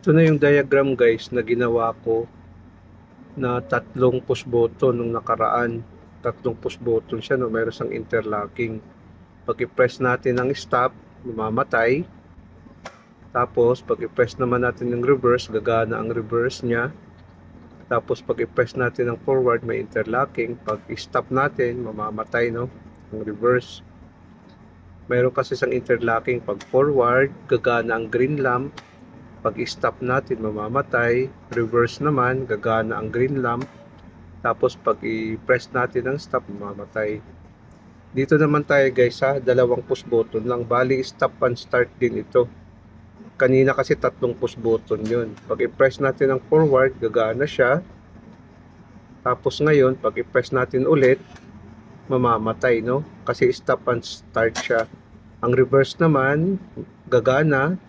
Ito na yung diagram guys na ginawa ko na tatlong push button nung nakaraan. Tatlong push button siya, no? Meron siyang interlocking. Pag i-press natin ang stop, mamamatay. Tapos pag i-press naman natin yung reverse, gagana ang reverse niya. Tapos pag i-press natin ang forward, may interlocking. Pag i-stop natin, mamamatay, no? Ang reverse. Meron kasi siyang interlocking. Pag forward, gagana ang green lamp. Pag i-stop natin, mamamatay. Reverse naman, gagana ang green lamp. Tapos pag i-press natin ang stop, mamamatay. Dito naman tayo guys sa dalawang push button lang. Bali, stop and start din ito. Kanina kasi tatlong push button yun. Pag i-press natin ang forward, gagana siya. Tapos ngayon, pag i-press natin ulit, mamamatay, no? Kasi stop and start siya. Ang reverse naman, gagana.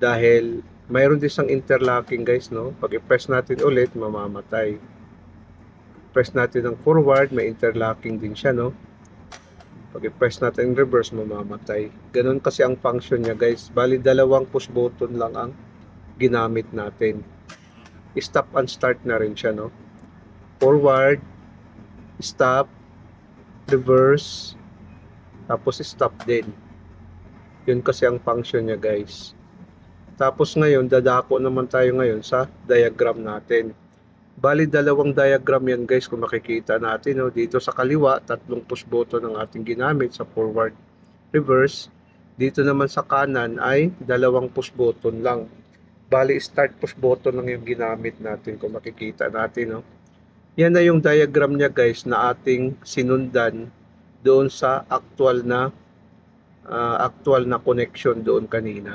Dahil mayroon din siyang interlocking guys, no? Pag i-press natin ulit, mamamatay. Press natin ang forward, may interlocking din siya, no? Pag i-press natin ang reverse, mamamatay. Ganun kasi ang function niya guys. Bali, dalawang push button lang ang ginamit natin. Stop and start na rin siya, no? Forward, stop, reverse, tapos stop din. Yun kasi ang function niya guys. Tapos ngayon, dadako naman tayo ngayon sa diagram natin. Bali, dalawang diagram yan guys kung makikita natin. No? Dito sa kaliwa, tatlong push button ang ating ginamit sa forward, reverse. Dito naman sa kanan ay dalawang push button lang. Bali, start push button lang yung ginamit natin kung makikita natin. No? Yan na yung diagram niya guys na ating sinundan doon sa actual na connection doon kanina.